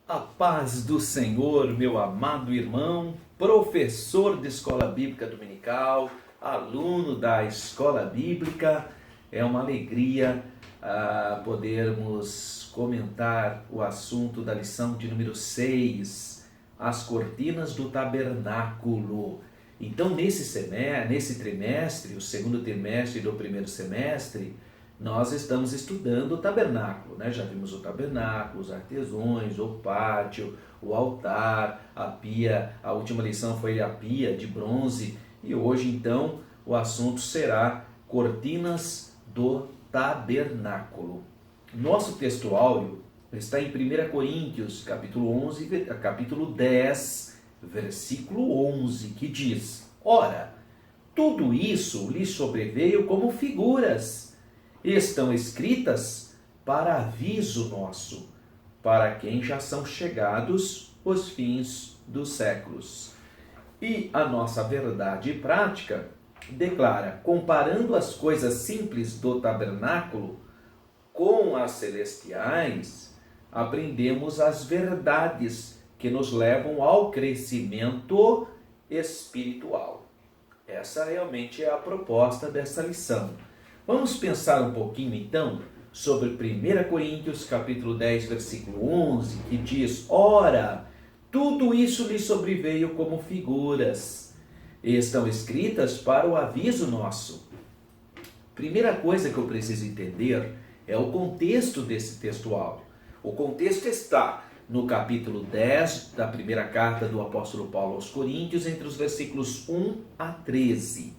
A paz do Senhor, meu amado irmão, professor de Escola Bíblica Dominical, aluno da Escola Bíblica. É uma alegria podermos comentar o assunto da lição de número 6, as cortinas do tabernáculo. Então, nesse trimestre, o segundo trimestre do primeiro semestre, nós estamos estudando o tabernáculo, né? Já vimos o tabernáculo, os artesões, o pátio, o altar, a pia. A última lição foi a pia de bronze e hoje, então, o assunto será cortinas do tabernáculo. Nosso texto áureo está em 1 Coríntios, capítulo 10, versículo 11, que diz: Ora, tudo isso lhe sobreveio como figuras, estão escritas para aviso nosso, para quem já são chegados os fins dos séculos. E a nossa verdade prática declara: comparando as coisas simples do tabernáculo com as celestiais, aprendemos as verdades que nos levam ao crescimento espiritual. Essa realmente é a proposta dessa lição. Vamos pensar um pouquinho então sobre 1 Coríntios capítulo 10, versículo 11, que diz: Ora, tudo isso lhe sobreveio como figuras, e estão escritas para o aviso nosso. Primeira coisa que eu preciso entender é o contexto desse texto áureo. O contexto está no capítulo 10 da primeira carta do apóstolo Paulo aos Coríntios, entre os versículos 1 a 13.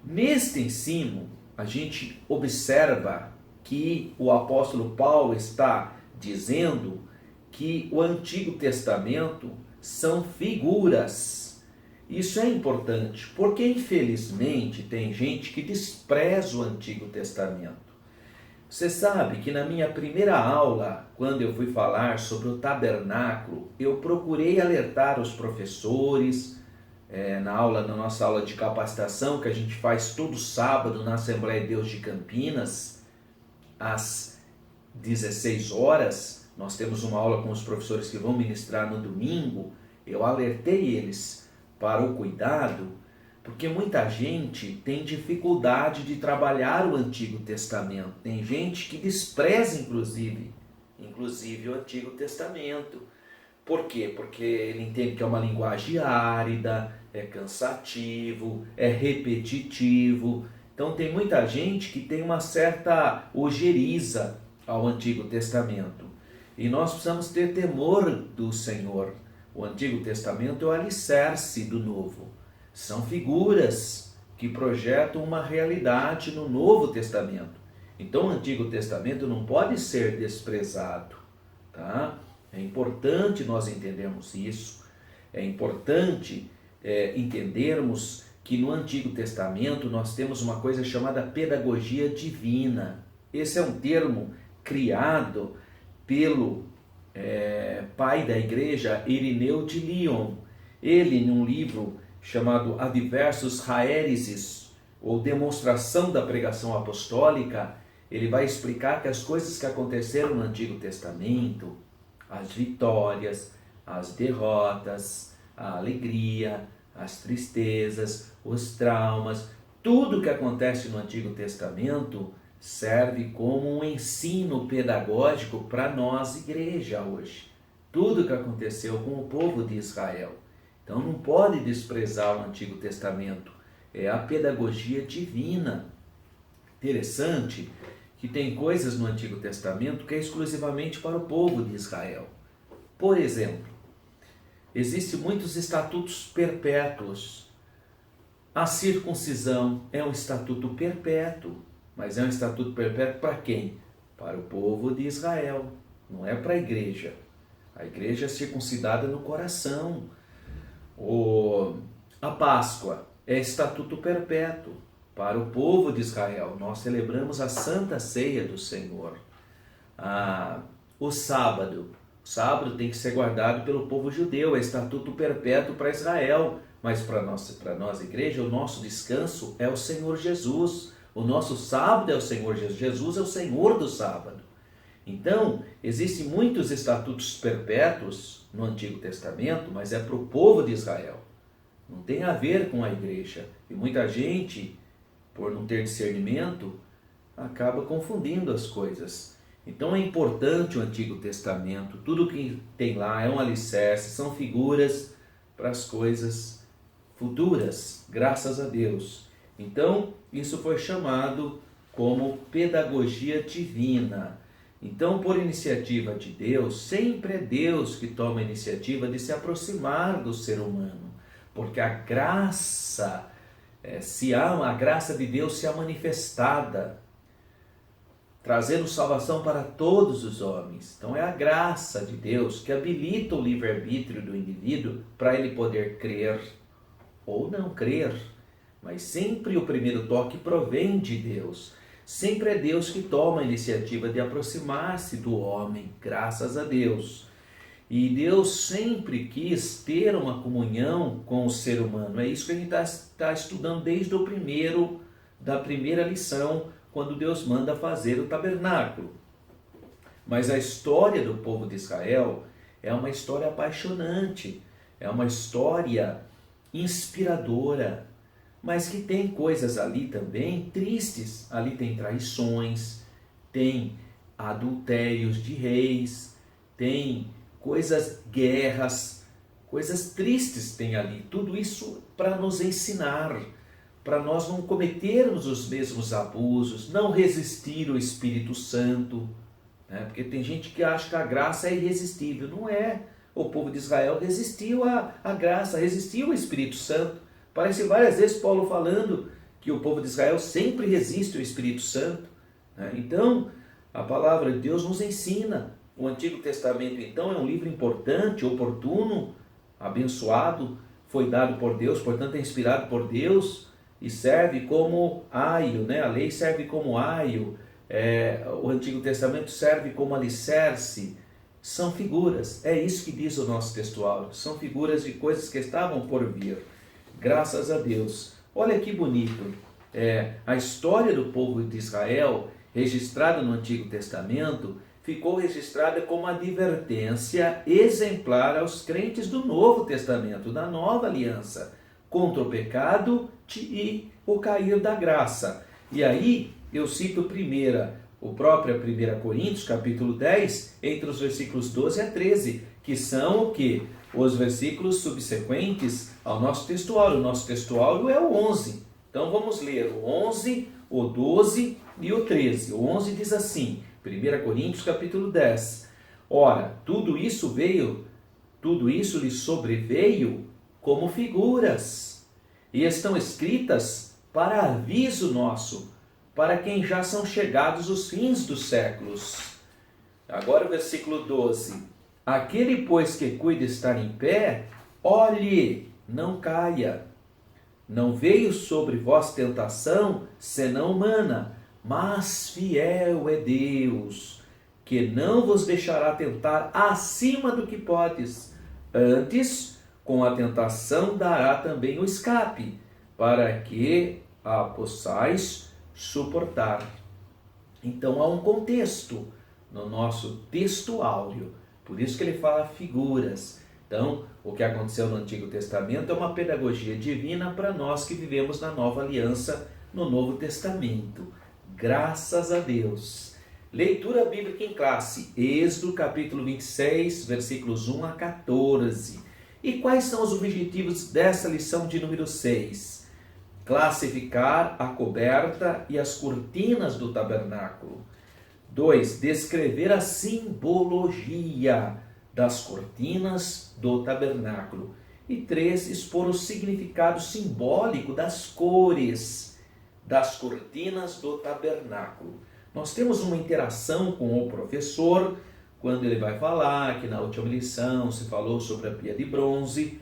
Neste ensino, a gente observa que o apóstolo Paulo está dizendo que o Antigo Testamento são figuras. Isso é importante, porque infelizmente tem gente que despreza o Antigo Testamento. Você sabe que na minha primeira aula, quando eu fui falar sobre o tabernáculo, eu procurei alertar os professores, na nossa aula de capacitação, que a gente faz todo sábado na Assembleia de Deus de Campinas, às 16 horas, nós temos uma aula com os professores que vão ministrar no domingo. Eu alertei eles para o cuidado, porque muita gente tem dificuldade de trabalhar o Antigo Testamento. Tem gente que despreza, inclusive o Antigo Testamento. Por quê? Porque ele entende que é uma linguagem árida, é cansativo, é repetitivo. Então tem muita gente que tem uma certa ojeriza ao Antigo Testamento. E nós precisamos ter temor do Senhor. O Antigo Testamento é o alicerce do Novo. São figuras que projetam uma realidade no Novo Testamento. Então o Antigo Testamento não pode ser desprezado, tá? É importante nós entendermos isso. É importante entendermos que no Antigo Testamento nós temos uma coisa chamada pedagogia divina. Esse é um termo criado pelo pai da igreja, Irineu de Lyon. Ele, num livro chamado Adversus Haereses, ou Demonstração da Pregação Apostólica, ele vai explicar que as coisas que aconteceram no Antigo Testamento, as vitórias, as derrotas, a alegria, as tristezas, os traumas, tudo que acontece no Antigo Testamento serve como um ensino pedagógico para nós, igreja, hoje. Tudo que aconteceu com o povo de Israel. Então não pode desprezar o Antigo Testamento. É a pedagogia divina. Interessante que tem coisas no Antigo Testamento que é exclusivamente para o povo de Israel. Por exemplo, existem muitos estatutos perpétuos. A circuncisão é um estatuto perpétuo, mas é um estatuto perpétuo para quem? Para o povo de Israel, não é para a igreja. A igreja é circuncidada no coração. A Páscoa é estatuto perpétuo para o povo de Israel. Nós celebramos a Santa Ceia do Senhor. O sábado tem que ser guardado pelo povo judeu, é estatuto perpétuo para Israel. Mas para nós, igreja, o nosso descanso é o Senhor Jesus. O nosso sábado é o Senhor Jesus. Jesus é o Senhor do sábado. Então, existem muitos estatutos perpétuos no Antigo Testamento, mas é para o povo de Israel. Não tem a ver com a igreja. E muita gente, por não ter discernimento, acaba confundindo as coisas. Então é importante o Antigo Testamento. Tudo que tem lá é um alicerce, são figuras para as coisas futuras, graças a Deus. Então, isso foi chamado como pedagogia divina. Então, por iniciativa de Deus, sempre é Deus que toma a iniciativa de se aproximar do ser humano, porque a graça, a graça de Deus se há manifestada, trazendo salvação para todos os homens. Então é a graça de Deus que habilita o livre-arbítrio do indivíduo para ele poder crer ou não crer, mas sempre o primeiro toque provém de Deus. Sempre é Deus que toma a iniciativa de aproximar-se do homem, graças a Deus. E Deus sempre quis ter uma comunhão com o ser humano. É isso que a gente está estudando desde da primeira lição, quando Deus manda fazer o tabernáculo. Mas a história do povo de Israel é uma história apaixonante, é uma história inspiradora, mas que tem coisas ali também tristes. Ali tem traições, tem adultérios de reis, tem guerras, coisas tristes tem ali. Tudo isso para nos ensinar, para nós não cometermos os mesmos abusos, não resistir ao Espírito Santo, né? Porque tem gente que acha que a graça é irresistível. Não é. O povo de Israel resistiu à graça, resistiu ao Espírito Santo. Parece várias vezes Paulo falando que o povo de Israel sempre resiste ao Espírito Santo, né? Então, a palavra de Deus nos ensina. O Antigo Testamento, então, é um livro importante, oportuno, abençoado, foi dado por Deus, portanto é inspirado por Deus e serve como aio, né? A lei serve como aio, o Antigo Testamento serve como alicerce. São figuras, é isso que diz o nosso textual, são figuras de coisas que estavam por vir, graças a Deus. Olha que bonito, a história do povo de Israel, registrada no Antigo Testamento, ficou registrada como advertência exemplar aos crentes do Novo Testamento, da Nova Aliança, contra o pecado e o cair da graça. E aí eu cito o próprio 1 Coríntios, capítulo 10, entre os versículos 12 a 13, que são o quê? Os versículos subsequentes ao nosso textuário. O nosso textuário é o 11. Então vamos ler o 11, o 12 e o 13. O 11 diz assim, 1 Coríntios capítulo 10. Ora, tudo isso lhe sobreveio como figuras, e estão escritas para aviso nosso, para quem já são chegados os fins dos séculos. Agora o versículo 12. Aquele, pois, que cuida estar em pé, olhe, não caia. Não veio sobre vós tentação, senão humana, mas fiel é Deus, que não vos deixará tentar acima do que podes. Antes, com a tentação dará também o escape, para que a possais suportar. Então há um contexto no nosso texto áureo, por isso que ele fala figuras. Então, o que aconteceu no Antigo Testamento é uma pedagogia divina para nós que vivemos na Nova Aliança, no Novo Testamento. Graças a Deus. Leitura bíblica em classe. Êxodo capítulo 26, versículos 1 a 14. E quais são os objetivos dessa lição de número 6? Classificar a coberta e as cortinas do tabernáculo. 2. Descrever a simbologia das cortinas do tabernáculo. E 3. Expor o significado simbólico das cores das cortinas do tabernáculo. Nós temos uma interação com o professor, quando ele vai falar, que na última lição se falou sobre a pia de bronze,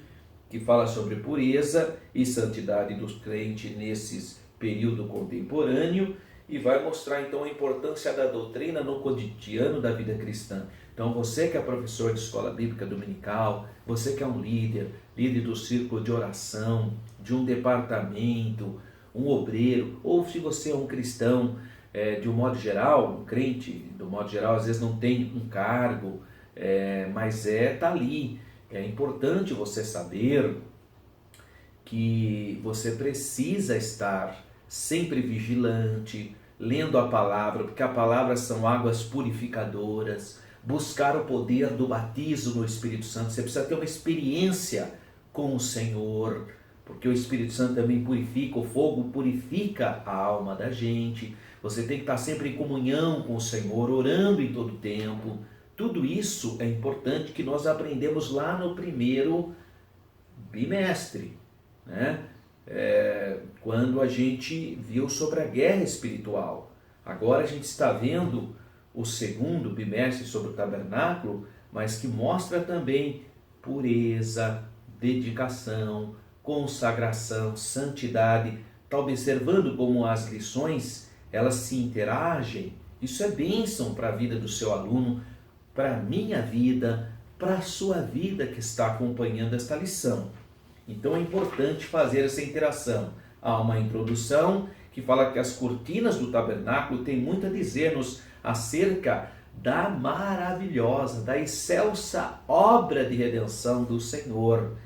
que fala sobre pureza e santidade dos crentes nesse período contemporâneo, e vai mostrar então a importância da doutrina no cotidiano da vida cristã. Então você que é professor de escola bíblica dominical, você que é um líder do círculo de oração, de um departamento, um obreiro, ou se você é um cristão de um modo geral, um crente, do modo geral, às vezes não tem um cargo, mas tá ali. É importante você saber que você precisa estar sempre vigilante, lendo a palavra, porque a palavra são águas purificadoras, buscar o poder do batismo no Espírito Santo. Você precisa ter uma experiência com o Senhor, porque o Espírito Santo também purifica, o fogo purifica a alma da gente. Você tem que estar sempre em comunhão com o Senhor, orando em todo tempo. Tudo isso é importante que nós aprendemos lá no primeiro bimestre, né? Quando a gente viu sobre a guerra espiritual. Agora a gente está vendo o segundo bimestre sobre o tabernáculo, mas que mostra também pureza, dedicação, consagração, santidade. Está observando como as lições elas se interagem? Isso é bênção para a vida do seu aluno, para a minha vida, para a sua vida que está acompanhando esta lição. Então é importante fazer essa interação. Há uma introdução que fala que as cortinas do tabernáculo têm muito a dizer-nos acerca da maravilhosa, da excelsa obra de redenção do Senhor.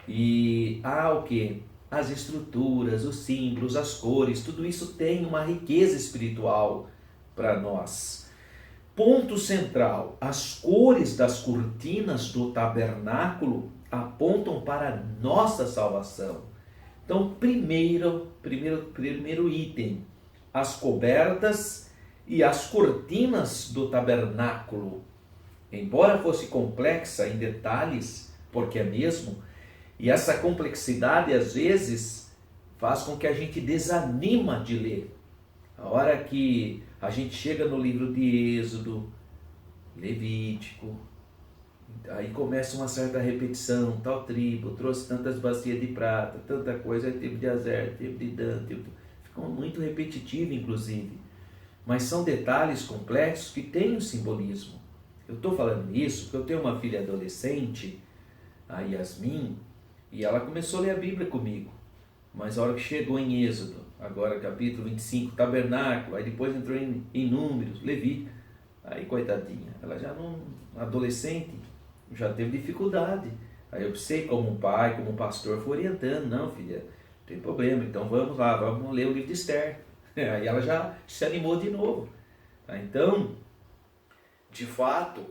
E há o que? As estruturas, os símbolos, as cores, tudo isso tem uma riqueza espiritual para nós. Ponto central: as cores das cortinas do tabernáculo apontam para a nossa salvação. Então, primeiro item, as cobertas e as cortinas do tabernáculo. Embora fosse complexa em detalhes, porque é mesmo, e essa complexidade às vezes faz com que a gente desanima de ler. A hora que a gente chega no livro de Êxodo, Levítico, aí começa uma certa repetição, tal tribo trouxe tantas bacias de prata, tanta coisa, teve de Azer, teve de Dan, ficou muito repetitivo inclusive, mas são detalhes complexos que têm um simbolismo. Eu estou falando isso porque eu tenho uma filha adolescente, a Yasmin, e ela começou a ler a Bíblia comigo, mas a hora que chegou em Êxodo, agora capítulo 25, tabernáculo, aí depois entrou em Números, Levítico, aí coitadinha, ela já não, adolescente, já teve dificuldade. Aí eu precisei, como um pai, como um pastor, fui orientando: não, filha, não tem problema, então vamos lá, vamos ler o livro de Esther. Aí ela já se animou de novo. Então, de fato,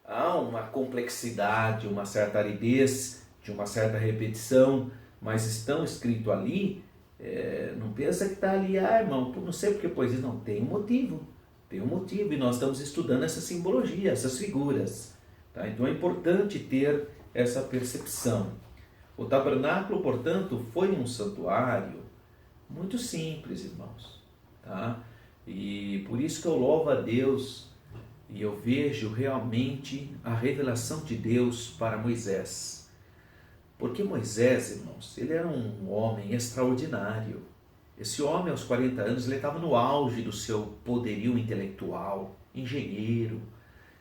há uma complexidade, uma certa aridez, de uma certa repetição, mas estão escrito ali, não pensa que está ali, irmão, não sei porque pois isso, não, tem um motivo, e nós estamos estudando essa simbologia, essas figuras. Tá? Então é importante ter essa percepção. O tabernáculo, portanto, foi um santuário muito simples, irmãos. Tá? E por isso que eu louvo a Deus e eu vejo realmente a revelação de Deus para Moisés. Porque Moisés, irmãos, ele era um homem extraordinário. Esse homem, aos 40 anos, ele estava no auge do seu poderio intelectual, engenheiro.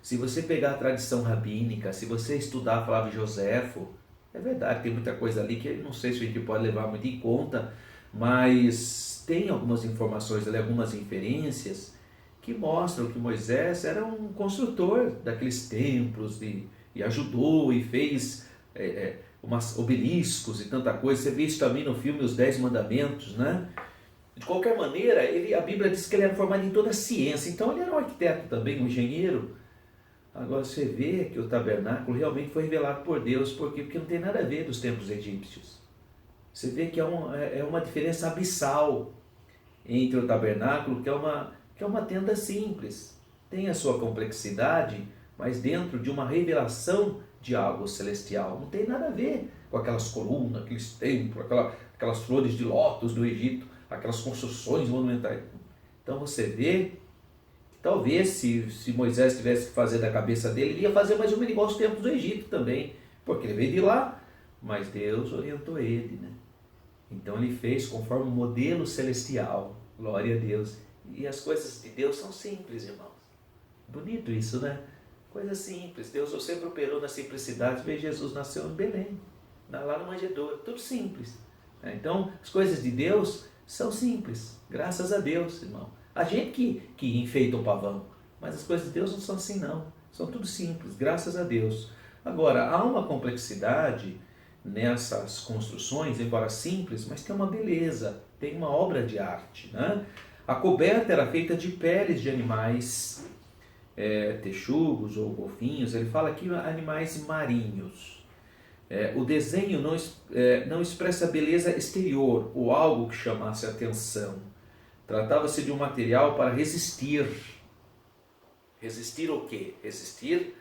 Se você pegar a tradição rabínica, se você estudar Flávio Joséfo, é verdade, tem muita coisa ali que não sei se a gente pode levar muito em conta, mas tem algumas informações ali, algumas inferências que mostram que Moisés era um construtor daqueles templos e ajudou e fez umas obeliscos e tanta coisa. Você vê isso também no filme Os 10 Mandamentos, né? De qualquer maneira, a Bíblia diz que ele era formado em toda a ciência, então ele era um arquiteto também, um engenheiro. Agora você vê que o tabernáculo realmente foi revelado por Deus, porque não tem nada a ver dos templos egípcios. Você vê que é uma diferença abissal entre o tabernáculo, que é uma tenda simples, tem a sua complexidade, mas dentro de uma revelação de algo celestial. Não tem nada a ver com aquelas colunas, aqueles templos, aquelas flores de lótus do Egito, aquelas construções monumentais. Então você vê que talvez se Moisés tivesse que fazer da cabeça dele, ele ia fazer mais ou menos igual aos templos do Egito também, porque ele veio de lá, mas Deus orientou ele, né? Então ele fez conforme o modelo celestial, glória a Deus. E as coisas de Deus são simples, irmãos. Bonito isso, né? Coisa simples. Deus sempre operou na simplicidade. Vê, Jesus nasceu em Belém, lá no manjedouro, tudo simples. Então, as coisas de Deus são simples, graças a Deus, irmão. A gente que enfeita o pavão, mas as coisas de Deus não são assim não, são tudo simples, graças a Deus. Agora, há uma complexidade nessas construções, embora simples, mas tem uma beleza, tem uma obra de arte, né? A coberta era feita de peles de animais, texugos ou golfinhos, ele fala aqui animais marinhos. O desenho não expressa beleza exterior ou algo que chamasse atenção. Tratava-se de um material para resistir. Resistir o quê? Resistir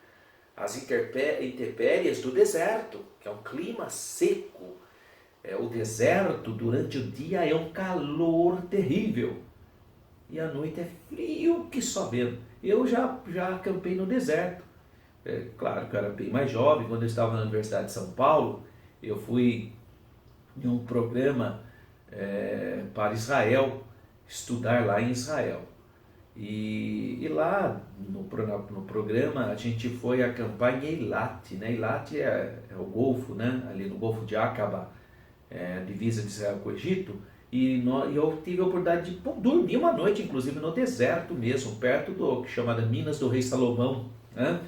às intempéries do deserto, que é um clima seco. O deserto durante o dia é um calor terrível. E à noite é frio que só vendo. Eu já acampei no deserto. Claro que eu era bem mais jovem, quando eu estava na Universidade de São Paulo, eu fui em um programa para Israel, estudar lá em Israel. E lá no programa a gente foi acampar em Eilat, né? Eilat é o Golfo, né? Ali no Golfo de Aqaba, divisa de Israel com o Egito. E eu tive a oportunidade de dormir uma noite, inclusive no deserto mesmo, perto do chamada Minas do Rei Salomão, né?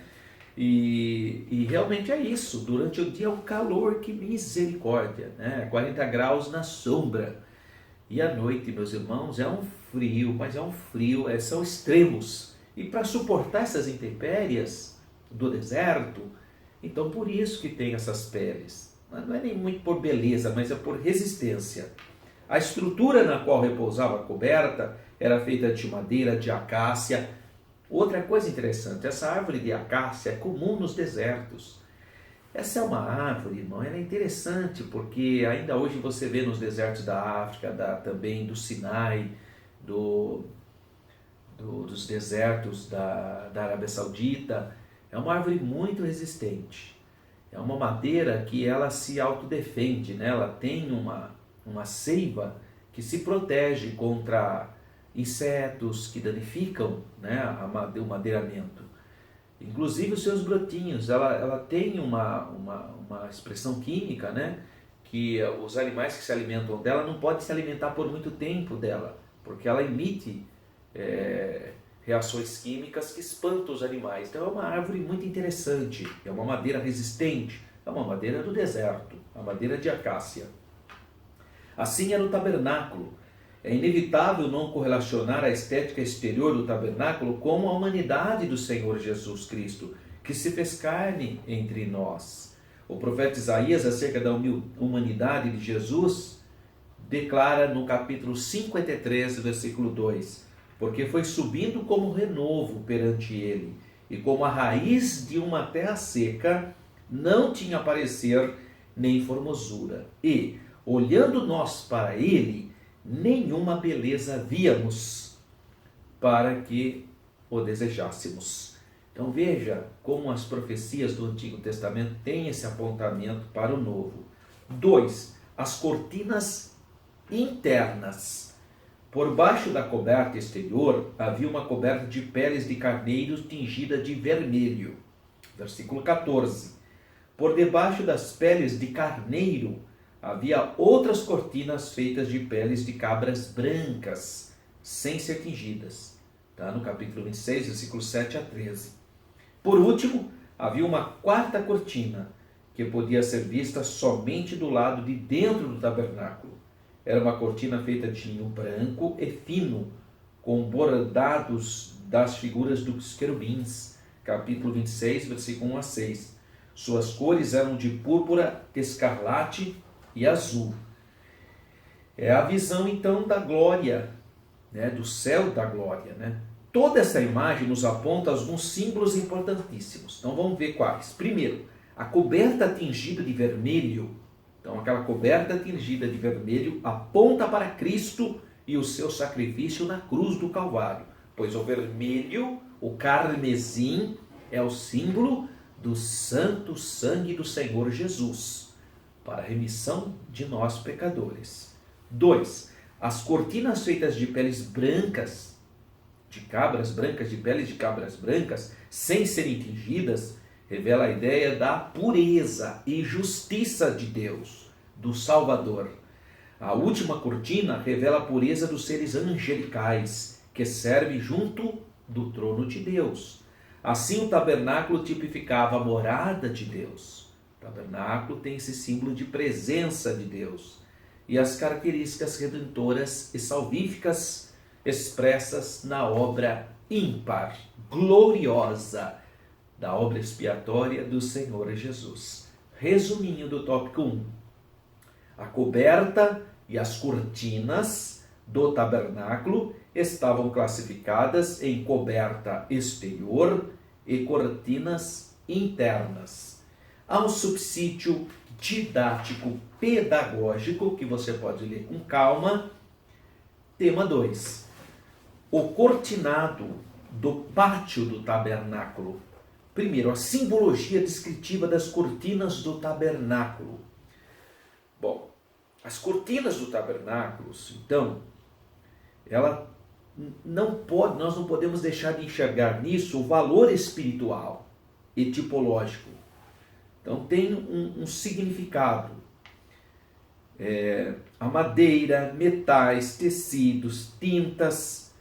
E realmente é isso, durante o dia é um calor, que misericórdia, né? 40 graus na sombra. E à noite, meus irmãos, é um frio, mas é um frio, são extremos. E para suportar essas intempéries do deserto, então por isso que tem essas peles. Não é nem muito por beleza, mas é por resistência. A estrutura na qual repousava a coberta era feita de madeira de acácia. Outra coisa interessante, essa árvore de acácia é comum nos desertos. Essa é uma árvore, irmão, ela é interessante porque ainda hoje você vê nos desertos da África, também do Sinai, dos desertos da Arábia Saudita. É uma árvore muito resistente. É uma madeira que ela se autodefende, né? Ela tem uma seiva que se protege contra insetos que danificam, né, o madeiramento. Inclusive os seus brotinhos, ela tem uma expressão química, né, que os animais que se alimentam dela não podem se alimentar por muito tempo dela, porque ela emite reações químicas que espantam os animais. Então é uma árvore muito interessante, é uma madeira resistente, é uma madeira do deserto, a madeira de acácia. Assim era o tabernáculo. É inevitável não correlacionar a estética exterior do tabernáculo com a humanidade do Senhor Jesus Cristo, que se fez carne entre nós. O profeta Isaías, acerca da humanidade de Jesus, declara no capítulo 53, versículo 2: porque foi subindo como renovo perante ele, e como a raiz de uma terra seca, não tinha parecer nem formosura. E, olhando nós para ele, nenhuma beleza víamos para que o desejássemos. Então veja como as profecias do Antigo Testamento têm esse apontamento para o Novo. 2. As cortinas internas. Por baixo da coberta exterior havia uma coberta de peles de carneiros tingida de vermelho. Versículo 14. Por debaixo das peles de carneiro havia outras cortinas feitas de peles de cabras brancas, sem ser tingidas. Está no capítulo 26, versículos 7 a 13. Por último, havia uma quarta cortina, que podia ser vista somente do lado de dentro do tabernáculo. Era uma cortina feita de linho branco e fino, com bordados das figuras dos querubins. Capítulo 26, versículo 1 a 6. Suas cores eram de púrpura, escarlate e azul. É a visão então da glória, né, do céu da glória, né? Toda essa imagem nos aponta alguns símbolos importantíssimos. Então vamos ver quais. Primeiro, a coberta tingida de vermelho. Então aquela coberta tingida de vermelho aponta para Cristo e o seu sacrifício na cruz do Calvário, pois o vermelho, o carmesim, é o símbolo do santo sangue do Senhor Jesus, para a remissão de nós pecadores. 2. As cortinas feitas de peles brancas, de peles de cabras brancas, sem serem tingidas, revela a ideia da pureza e justiça de Deus, do Salvador. A última cortina revela a pureza dos seres angelicais, que serve junto do trono de Deus. Assim, o tabernáculo tipificava a morada de Deus. O tabernáculo tem esse símbolo de presença de Deus e as características redentoras e salvíficas expressas na obra ímpar, gloriosa da obra expiatória do Senhor Jesus. Resuminho do tópico 1. A coberta e as cortinas do tabernáculo estavam classificadas em coberta exterior e cortinas internas. Há um subsídio didático pedagógico que você pode ler com calma. Tema 2. O cortinado do pátio do tabernáculo. Primeiro, a simbologia descritiva das cortinas do tabernáculo. Bom, as cortinas do tabernáculo, então, nós não podemos deixar de enxergar nisso o valor espiritual e tipológico. Então tem um significado. A madeira, metais, tecidos, tintas,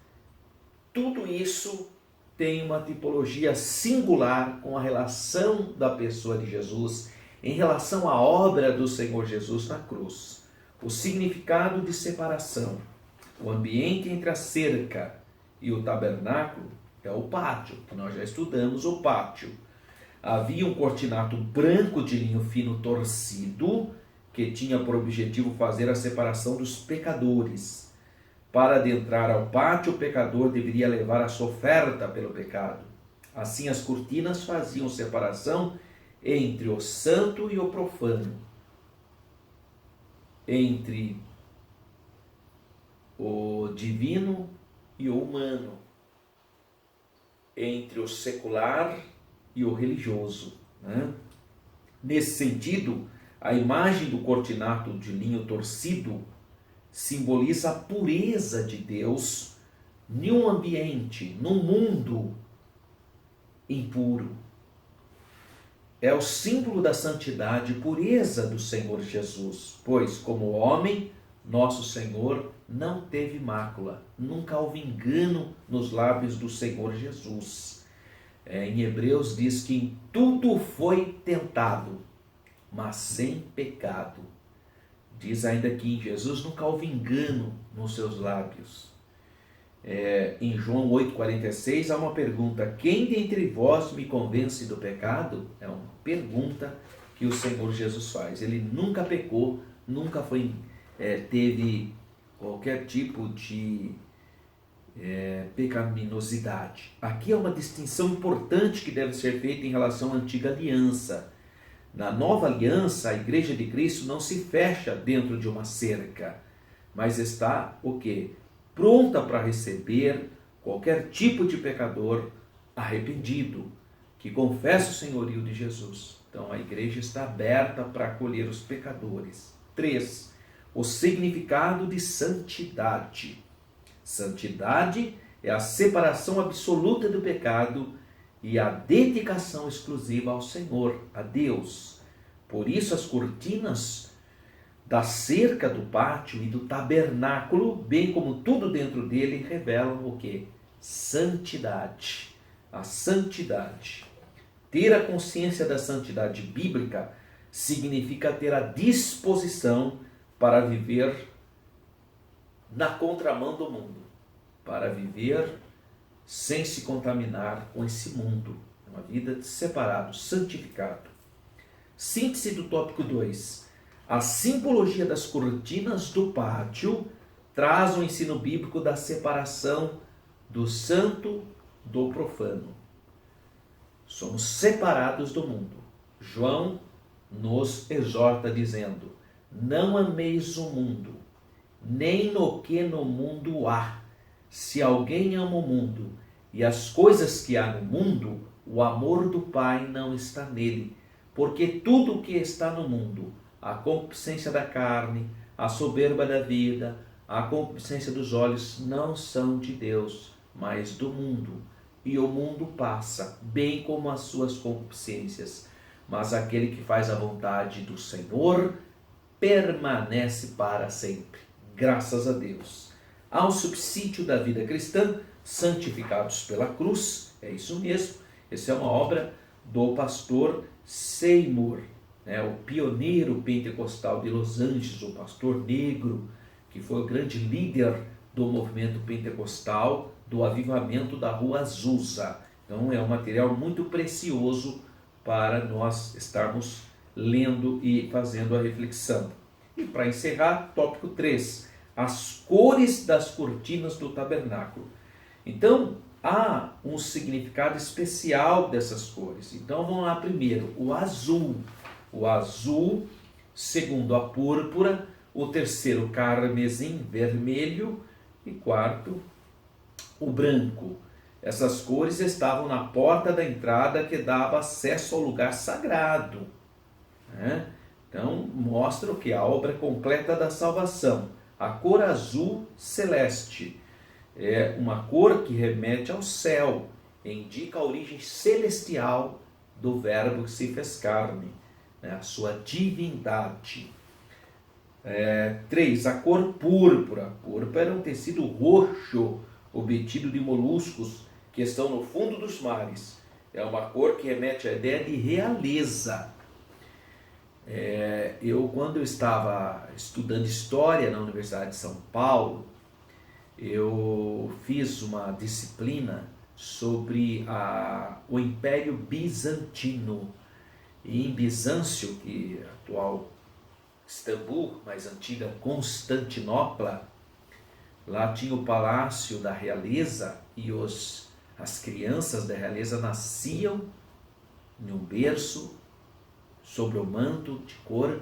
tudo isso tem uma tipologia singular com a relação da pessoa de Jesus em relação à obra do Senhor Jesus na cruz. O significado de separação. O ambiente entre a cerca e o tabernáculo é o pátio, que nós já estudamos o pátio. Havia um cortinato branco de linho fino torcido, que tinha por objetivo fazer a separação dos pecadores. Para adentrar ao pátio, o pecador deveria levar a sua oferta pelo pecado. Assim, as cortinas faziam separação entre o santo e o profano, entre o divino e o humano, entre o secular e o religioso, né? Nesse sentido, a imagem do cortinato de linho torcido simboliza a pureza de Deus em um ambiente, num mundo impuro. É o símbolo da santidade e pureza do Senhor Jesus, pois, como homem, nosso Senhor não teve mácula, nunca houve engano nos lábios do Senhor Jesus. Em Hebreus diz que em tudo foi tentado, mas sem pecado. Diz ainda que em Jesus nunca houve engano nos seus lábios. Em João 8,46 há uma pergunta: quem dentre vós me convence do pecado? É uma pergunta que o Senhor Jesus faz. Ele nunca pecou, nunca teve qualquer tipo de pecaminosidade. Aqui é uma distinção importante que deve ser feita em relação à antiga aliança. Na nova aliança, a Igreja de Cristo não se fecha dentro de uma cerca, mas está o quê? Pronta para receber qualquer tipo de pecador arrependido, que confessa o senhorio de Jesus. Então a igreja está aberta para acolher os pecadores. 3. O significado de santidade. Santidade é a separação absoluta do pecado e a dedicação exclusiva ao Senhor, a Deus. Por isso as cortinas da cerca do pátio e do tabernáculo, bem como tudo dentro dele, revelam o quê? Santidade. A santidade. Ter a consciência da santidade bíblica significa ter a disposição para viver na contramão do mundo, para viver sem se contaminar com esse mundo, uma vida separado, santificado. Síntese do tópico 2. A simbologia das cortinas do pátio traz o ensino bíblico da separação do santo do profano. Somos separados do mundo. João nos exorta dizendo: não ameis o mundo, nem no que no mundo há. Se alguém ama o mundo e as coisas que há no mundo, o amor do Pai não está nele. Porque tudo o que está no mundo, a concupiscência da carne, a soberba da vida, a concupiscência dos olhos, não são de Deus, mas do mundo. E o mundo passa, bem como as suas concupiscências. Mas aquele que faz a vontade do Senhor permanece para sempre. Graças a Deus. Ao subsídio da vida cristã, santificados pela cruz, é isso mesmo. Essa é uma obra do pastor Seymour, o pioneiro pentecostal de Los Angeles, o pastor negro, que foi o grande líder do movimento pentecostal, do avivamento da Rua Azusa. Então é um material muito precioso para nós estarmos lendo e fazendo a reflexão. E para encerrar, tópico 3, as cores das cortinas do tabernáculo. Então, há um significado especial dessas cores. Então, vamos lá primeiro, o azul. O azul, segundo, a púrpura, o terceiro, carmesim, vermelho, e quarto, o branco. Essas cores estavam na porta da entrada que dava acesso ao lugar sagrado. Então, mostra que a obra completa da salvação. A cor azul celeste é uma cor que remete ao céu, indica a origem celestial do verbo que se fez carne, a sua divindade. 3. A cor púrpura. Púrpura era um tecido roxo, obtido de moluscos que estão no fundo dos mares. É uma cor que remete à ideia de realeza. Quando eu estava estudando História na Universidade de São Paulo, eu fiz uma disciplina sobre o Império Bizantino. E em Bizâncio, que é atual Istambul, mais antiga Constantinopla, lá tinha o palácio da realeza e as crianças da realeza nasciam em um berço sobre o manto de cor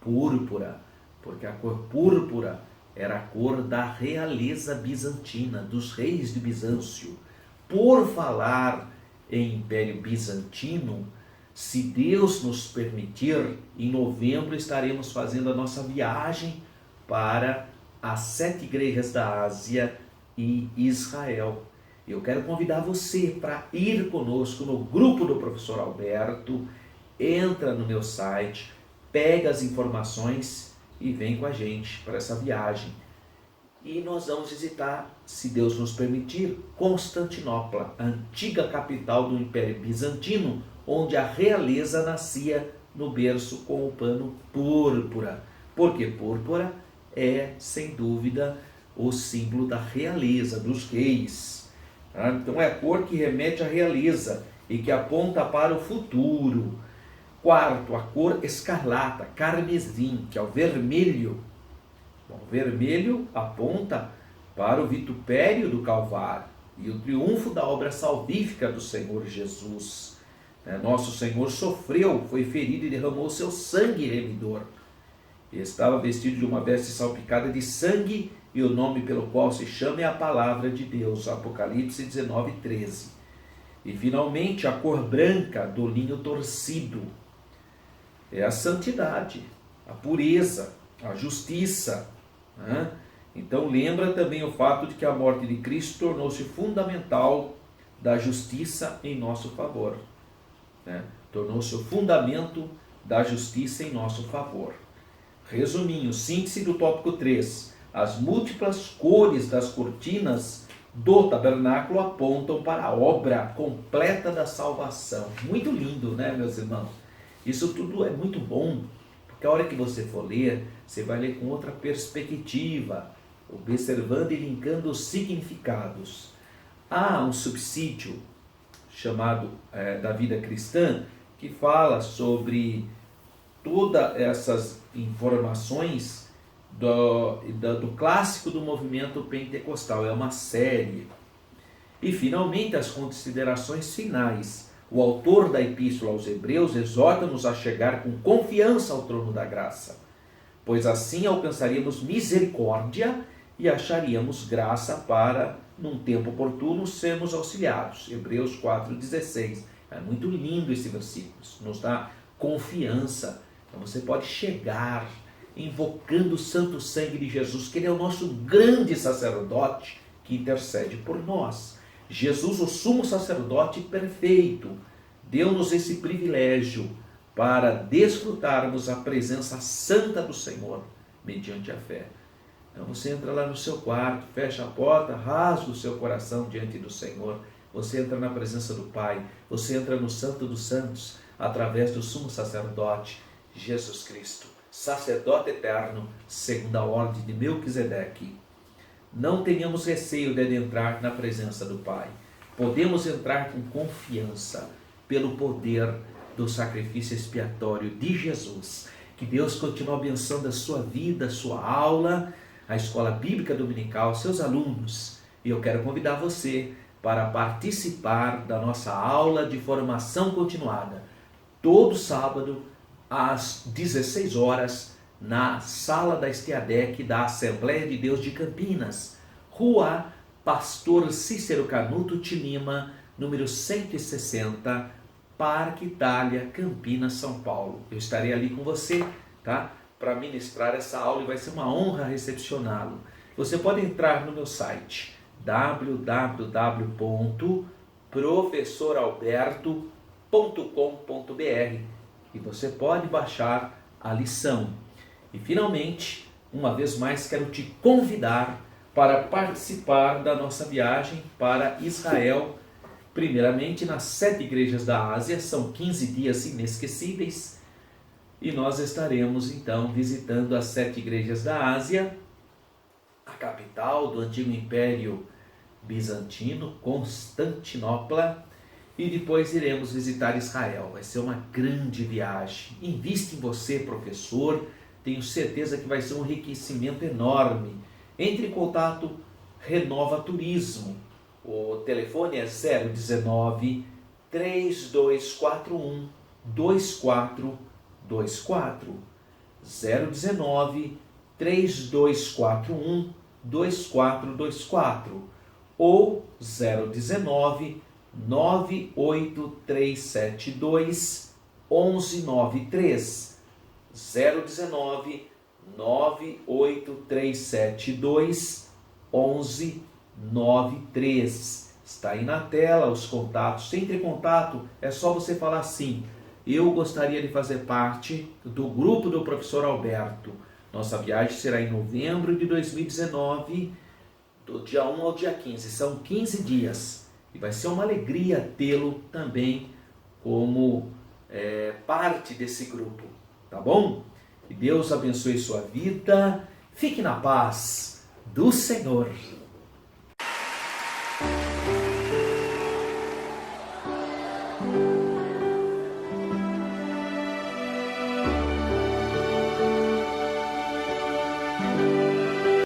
púrpura, porque a cor púrpura era a cor da realeza bizantina, dos reis de Bizâncio. Por falar em Império Bizantino, se Deus nos permitir, em novembro estaremos fazendo a nossa viagem para as 7 igrejas da Ásia e Israel. Eu quero convidar você para ir conosco no grupo do professor Alberto. Entra no meu site, pega as informações e vem com a gente para essa viagem. E nós vamos visitar, se Deus nos permitir, Constantinopla, a antiga capital do Império Bizantino, onde a realeza nascia no berço com o pano púrpura. Porque púrpura é, sem dúvida, o símbolo da realeza, dos reis. Então é a cor que remete à realeza e que aponta para o futuro. 4, a cor escarlata, carmesim, que é o vermelho. Bom, o vermelho aponta para o vitupério do Calvário e o triunfo da obra salvífica do Senhor Jesus. Nosso Senhor sofreu, foi ferido e derramou seu sangue remidor. Estava vestido de uma veste salpicada de sangue e o nome pelo qual se chama é a palavra de Deus. Apocalipse 19:13. E finalmente a cor branca do linho torcido. É a santidade, a pureza, a justiça. Então lembra também o fato de que a morte de Cristo tornou-se fundamental da justiça em nosso favor. Tornou-se o fundamento da justiça em nosso favor. Resuminho, síntese do tópico 3. As múltiplas cores das cortinas do tabernáculo apontam para a obra completa da salvação. Muito lindo, né, meus irmãos? Isso tudo é muito bom, porque a hora que você for ler, você vai ler com outra perspectiva, observando e linkando os significados. Há um subsídio chamado da vida cristã, que fala sobre todas essas informações do clássico do movimento pentecostal. É uma série. E finalmente as considerações finais. O autor da Epístola aos Hebreus exorta-nos a chegar com confiança ao trono da graça, pois assim alcançaríamos misericórdia e acharíamos graça para, num tempo oportuno, sermos auxiliados. Hebreus 4,16. É muito lindo esse versículo, nos dá confiança. Então você pode chegar invocando o santo sangue de Jesus, que ele é o nosso grande sacerdote que intercede por nós. Jesus, o sumo sacerdote perfeito, deu-nos esse privilégio para desfrutarmos a presença santa do Senhor mediante a fé. Então você entra lá no seu quarto, fecha a porta, rasga o seu coração diante do Senhor. Você entra na presença do Pai, você entra no Santo dos Santos, através do sumo sacerdote, Jesus Cristo, sacerdote eterno, segundo a ordem de Melquisedeque. Não tenhamos receio de adentrar na presença do Pai. Podemos entrar com confiança pelo poder do sacrifício expiatório de Jesus. Que Deus continue abençoando a sua vida, a sua aula, a Escola Bíblica Dominical, seus alunos. E eu quero convidar você para participar da nossa aula de formação continuada, todo sábado, às 16 horas, na sala da Estiadec da Assembleia de Deus de Campinas, Rua Pastor Cícero Canuto de Lima, número 160, Parque Itália, Campinas, São Paulo. Eu estarei ali com você, tá? Para ministrar essa aula e vai ser uma honra recepcioná-lo. Você pode entrar no meu site www.professoralberto.com.br e você pode baixar a lição. E finalmente, uma vez mais, quero te convidar para participar da nossa viagem para Israel, primeiramente nas 7 igrejas da Ásia. São 15 dias inesquecíveis e nós estaremos então visitando as 7 igrejas da Ásia, a capital do antigo Império Bizantino, Constantinopla, e depois iremos visitar Israel. Vai ser uma grande viagem. Invista em você, professor. Tenho certeza que vai ser um enriquecimento enorme. Entre em contato, Renova Turismo. O telefone é 019 3241 2424. 019 3241 2424 ou 019 98372 1193. 019 98372 1193. Está aí na tela os contatos. Entre em contato, é só você falar assim: eu gostaria de fazer parte do grupo do professor Alberto. Nossa viagem será em novembro de 2019, do dia 1 ao dia 15. São 15 dias e vai ser uma alegria tê-lo também como parte desse grupo, tá bom? Que Deus abençoe sua vida. Fique na paz do Senhor.